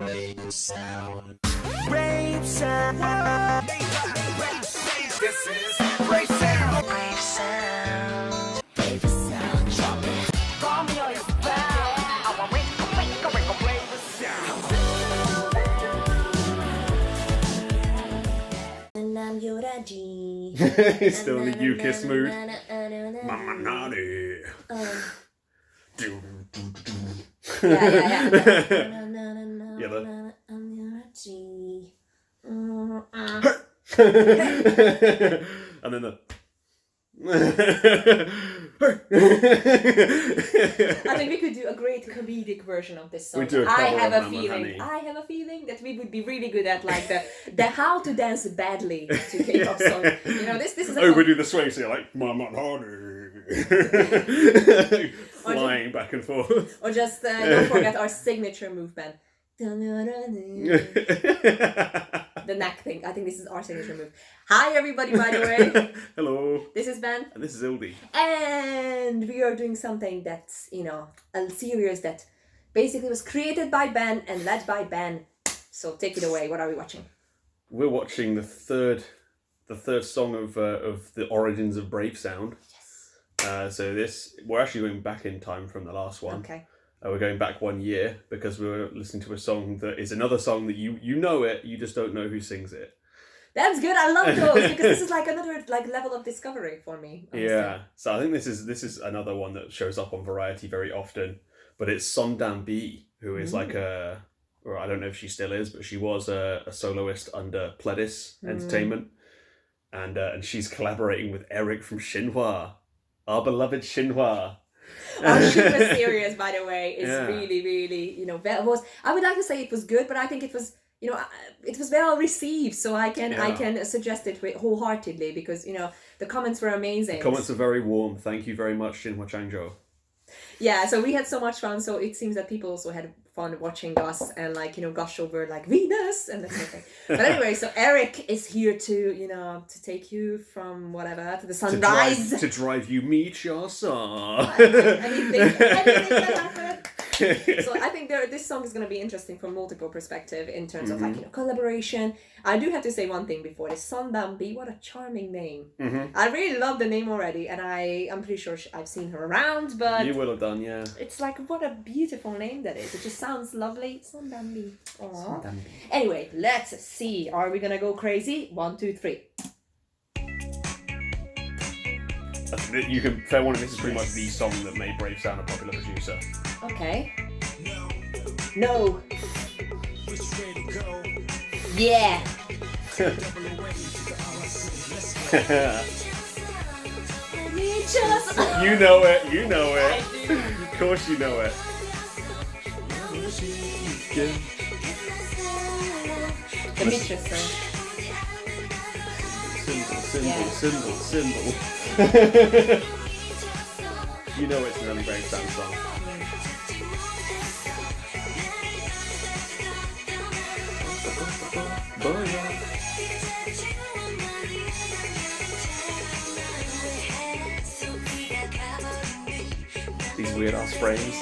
Brave sound. This is brave sound. Brave sound. Brave sound. Drop it. Call me on your bound. I want brave sound. He's still in the U-Kiss mood. Mama naughty. And then the I think we could do a great comedic version of this song. We do a I cover have of a Mama feeling. Honey. I have a feeling that we would be really good at like the how to dance badly to K-pop song. You know, this is a overdo the swing, so you're like Mama honey, flying back and forth. Or just don't forget our signature movement. The neck thing. I think this is our signature move. Hi everybody, by the way. Hello. This is Ben. And this is Ildi. And we are doing something that's, you know, a series that basically was created by Ben and led by Ben. So take it away. What are we watching? We're watching the third song of the origins of Brave Sound. Yes. So we're actually going back in time from the last one. Okay. We're going back 1 year because we were listening to a song that is another song that you know it, you just don't know who sings it. That's good. I love those because this is like another level of discovery for me. Honestly. Yeah. So I think this is another one that shows up on Variety very often, but it's Sondam B, who is like or I don't know if she still is, but she was a soloist under Pledis Entertainment, and she's collaborating with Eric from Shinhwa, our beloved Shinhwa. Our super series, by the way, is really, really, you know, I would like to say it was good, but I think it was, you know, it was well received, so I can suggest it wholeheartedly because, you know, the comments were amazing. The comments are very warm. Thank you very much, Shinhwa Changjo. Yeah, so we had so much fun, so it seems that people also had fun watching us and like, you know, gush over like Venus and that kind of thing. But anyway, so Eric is here to, you know, to take you from whatever to the sunrise. To drive you meet your son. anything can happen. So I think this song is going to be interesting from multiple perspectives in terms of like, you know, collaboration. I do have to say one thing before this. Sondam B, what a charming name. I really love the name already, and I'm pretty sure I've seen her around, but you will have done, yeah. It's like, what a beautiful name that is. It just sounds lovely. Sondam B. Anyway, let's see. Are we gonna go crazy? 1, 2, 3. You can fair warning. This is pretty much the song that made Brave Sound a popular producer. Okay. No. Yeah. You know it. You know it. I do. Of course you know it. The Mistress song. Symbol. You know it's an early Brave Sound song. These weird ass frames.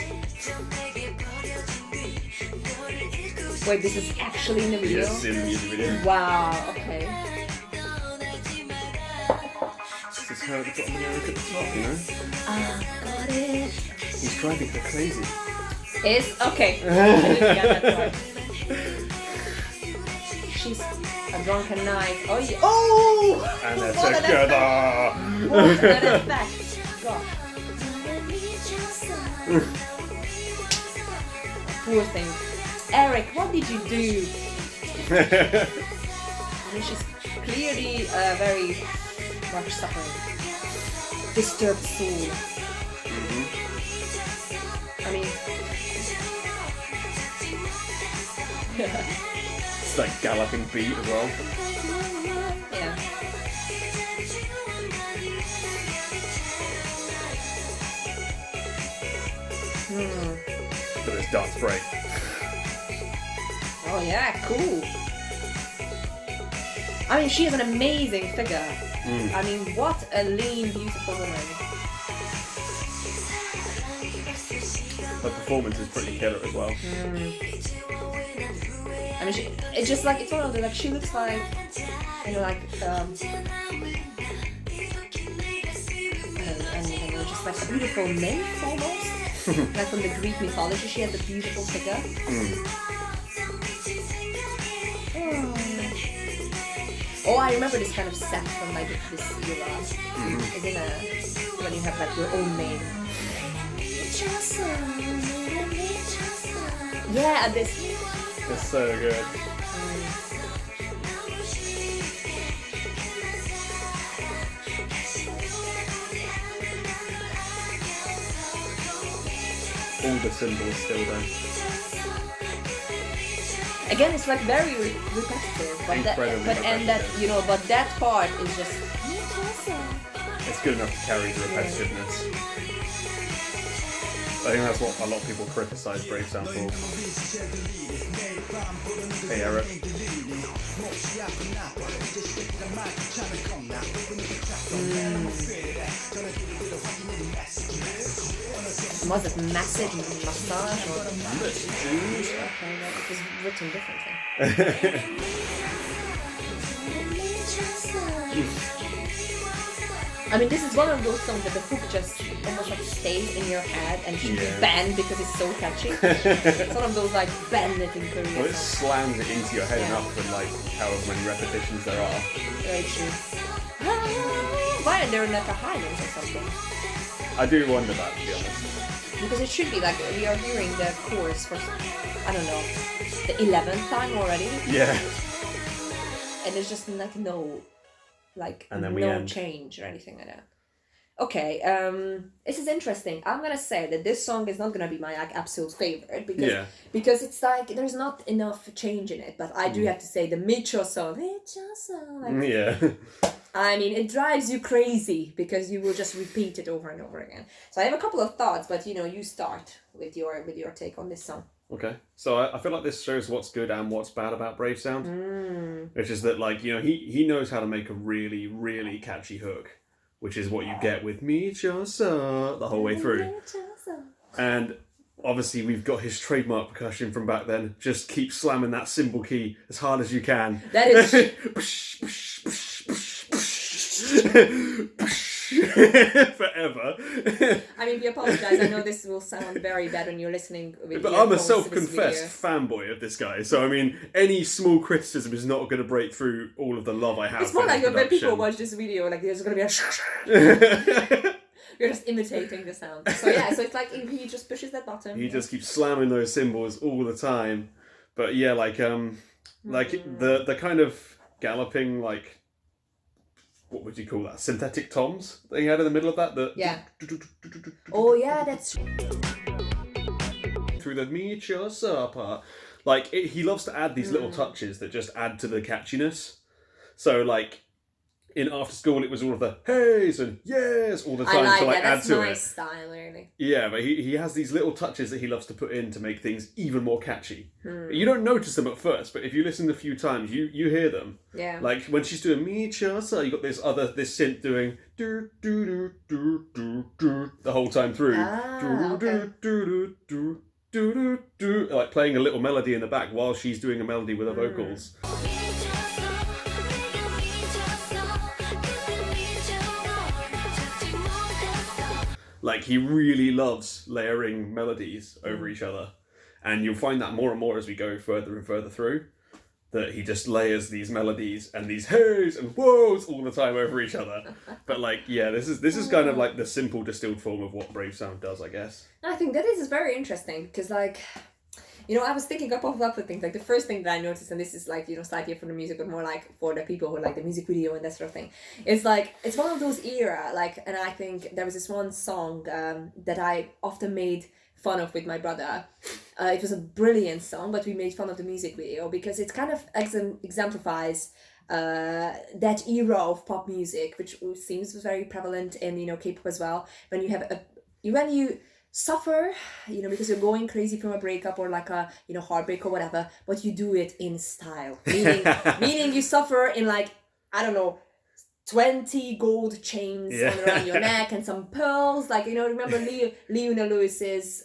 Wait, this is actually in the video? Yes, in the music video. Wow, okay. This is how they got America at the top, you know? Got it. He's driving her crazy. Okay. I didn't get that part. She's a drunken night. Oh yeah. Oh! And they're What an together. effect. What an effect. Gosh. Poor thing. Eric, what did you do? I mean, she's clearly very much suffering. Disturbed soul. I mean... It's like galloping beat as well. Yeah. So it's dance break. Oh yeah, cool. I mean, she has an amazing figure. I mean, what a lean, beautiful woman. Her performance is pretty killer as well. mean, it's just like, it's one of the, like, she looks like, you know, like, and just like a beautiful nymph almost. Like from the Greek mythology, she has a beautiful figure. Oh, I remember this kind of set from like this era. It's in when you have like your own name. Yeah, this. It's so good. All the symbols still there. Again, it's like very repetitive, but but that part is just. It's good enough to carry the repetitiveness. I think that's what a lot of people criticize Brave Sound for. Hey, Eric. Was it massive massage or? Dude. Okay, well, it was written differently. I mean, this is one of those songs that the hook just almost like stays in your head and should be banned because it's so catchy. It's one of those like banned it in Korea. Well, it slams it into your head enough with like however many repetitions there are. Very true. Why are there like a highlands or something? I do wonder that, to be honest. Because it should be like we are hearing the chorus for, I don't know, the 11th time already. Yeah. And there's just like no, like and then we no end. change or anything like that. Okay, this is interesting. I'm gonna say that this song is not gonna be my like absolute favorite because it's like there's not enough change in it. But I do have to say the Micho song. Like, I mean, it drives you crazy because you will just repeat it over and over again. So I have a couple of thoughts, but you start with your take on this song. Okay, so I feel like this shows what's good and what's bad about Brave Sound, which is that like he knows how to make a really really catchy hook, which is what you get with Me Chosa the whole way through, and obviously we've got his trademark percussion from back then. Just keep slamming that cymbal key as hard as you can. That is. Forever. I mean, we apologize. I know this will sound very bad when you're listening. But I'm a self-confessed fanboy of this guy, so I mean, any small criticism is not going to break through all of the love I have. It's more like when people watch this video, like there's going to be a. You're just imitating the sound. So yeah, so it's like if he just pushes that button. He just keeps slamming those cymbals all the time. But yeah, like the kind of galloping like. What would you call that? Synthetic toms that he had in the middle of that? Oh yeah, that's... Through the Me Chosa part. Like, he loves to add these little touches that just add to the catchiness. So, like, in After School, it was all of the heys and yes all the time to like add to it. That's my style, really. Yeah, but he has these little touches that he loves to put in to make things even more catchy. You don't notice them at first, but if you listen a few times, you hear them. Yeah. Like when she's doing Me Chosa, you got this synth doing do do do do do do the whole time through. Like playing a little melody in the back while she's doing a melody with her vocals. Like, he really loves layering melodies over each other. And you'll find that more and more as we go further and further through. That he just layers these melodies and these heys and whoas all the time over each other. But, like, yeah, this is kind of like the simple distilled form of what Brave Sound does, I guess. I think that is very interesting because, like... I was thinking up of things. Like the first thing that I noticed, and this is like, slightly from the music, but more like for the people who like the music video and that sort of thing. It's like, it's one of those era, like, and I think there was this one song that I often made fun of with my brother. It was a brilliant song, but we made fun of the music video because it kind of exemplifies that era of pop music, which seems very prevalent in, K-pop as well. When you have when you suffer, because you're going crazy from a breakup or like a, heartbreak or whatever, but you do it in style. Meaning you suffer in like, I don't know, 20 gold chains around your neck and some pearls. Like, you know, remember Leona Lewis's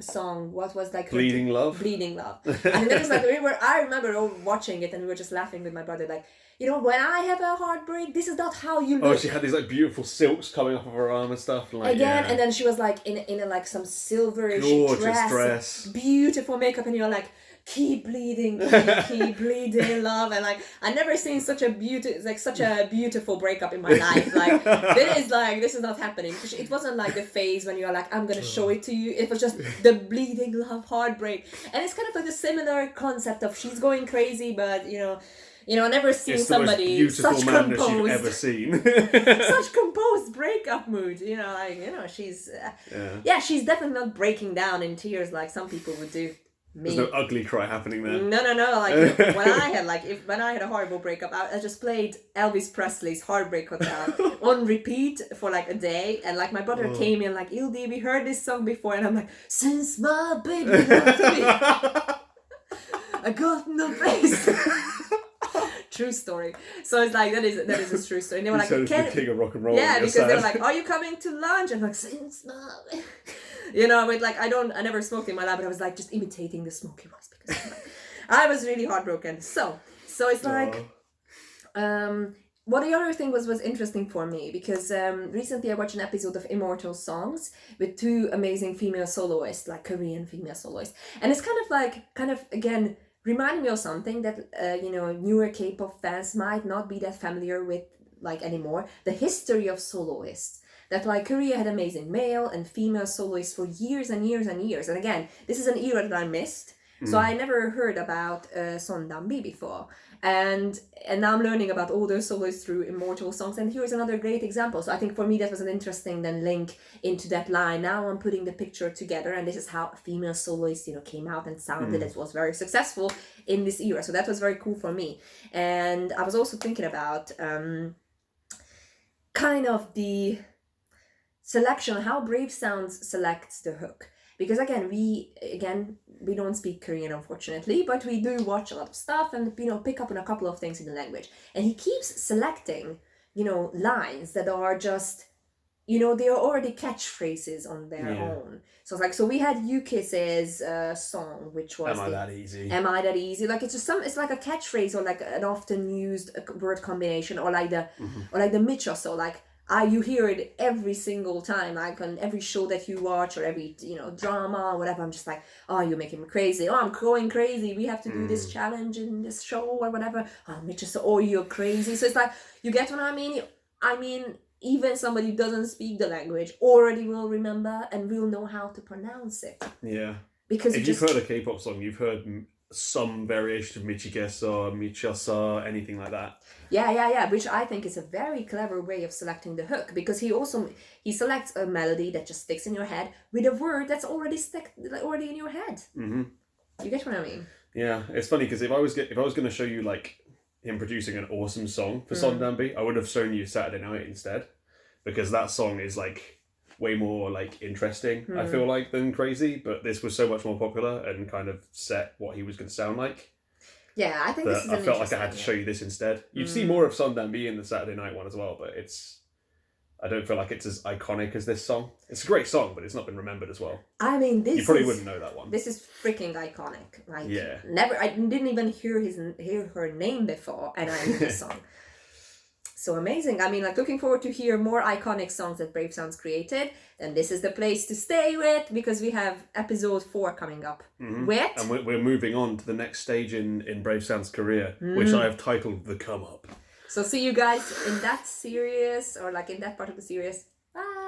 song? What was like Bleeding Love? Bleeding Love. And it was like, I remember watching it and we were just laughing with my brother, like, you know, when I have a heartbreak, this is not how you look. Oh, she had these like beautiful silks coming off of her arm and stuff. Like, and then she was like in a like some silverish gorgeous dress, beautiful makeup, and you're like, keep bleeding, keep bleeding, love. And like, I never seen such a beautiful breakup in my life. Like, this is not happening. It wasn't like the phase when you're like, I'm gonna show it to you. It was just the bleeding love heartbreak, and it's kind of like a similar concept of she's going crazy, but I've never seen somebody such composed. You've ever seen. Such composed breakup mood. She's she's definitely not breaking down in tears like some people would do. Me. There's no ugly cry happening there. No. Like when I had a horrible breakup, I just played Elvis Presley's Heartbreak Hotel on repeat for like a day, and like my brother came in like, Ildi, we heard this song before, and I'm like, since my baby left me, I got no place. True story. So it's like that is a true story. And they were like, the king of rock and roll. Yeah, because they were like, are you coming to lunch? And I'm like, since my but like I never smoked in my life, but I was like just imitating the smoky voice because I was really heartbroken. So it's like what the other thing was again for me, because recently I watched an episode of Immortal Songs with two amazing female soloists, like Korean female soloists, and it's kind of again reminding me of something that newer K-pop fans might not be that familiar with like anymore, the history of soloists. That like Korea had amazing male and female soloists for years and years and years. And again, this is an era that I missed. So I never heard about Son Dam-bi before. And now I'm learning about all those soloists through Immortal Songs. And here's another great example. So I think for me that was an interesting then link into that line. Now I'm putting the picture together, and this is how a female soloist, came out and sounded. It was very successful in this era. So that was very cool for me. And I was also thinking about kind of the selection, how Brave Sounds selects the hook. Because we don't speak Korean, unfortunately, but we do watch a lot of stuff and pick up on a couple of things in the language. And he keeps selecting, lines that are just, they are already catchphrases on their own. So it's like, we had Yukis's song, which was Am I That Easy? Am I That Easy? Like it's like a catchphrase or like an often used word combination, or like the Mitch or so, like. You hear it every single time, like on every show that you watch or every, drama or whatever. I'm just like, oh, you're making me crazy. Oh, I'm going crazy. We have to do this challenge in this show or whatever. Oh, you're crazy. So it's like, you get what I mean? I mean, even somebody who doesn't speak the language already will remember and will know how to pronounce it. Yeah. Because if you've heard a K-pop song, you've heard some variation of Michigesa, Michasa, anything like that. Yeah, which I think is a very clever way of selecting the hook, because he selects a melody that just sticks in your head with a word that's already in your head. Mm-hmm. You get what I mean? Yeah, it's funny because if I was going to show you like him producing an awesome song for Son Dam-bi, I would have shown you Saturday Night instead, because that song is like way more like interesting, I feel like, than Crazy, but this was so much more popular and kind of set what he was going to sound like. Yeah, I think this is I felt like I had to show you this instead. You'd see more of Son Dam-bi in the Saturday Night one as well, but I don't feel like it's as iconic as this song. It's a great song, but it's not been remembered as well. I mean, you probably wouldn't know that one. This is freaking iconic. Like, yeah. I didn't even hear her name before, and I knew the song. So amazing. I mean, like, looking forward to hear more iconic songs that Brave Sounds created. And this is the place to stay with, because we have episode 4 coming up. And we're moving on to the next stage in Brave Sounds' career, which I have titled The Come Up. So see you guys in that series, or like in that part of the series. Bye!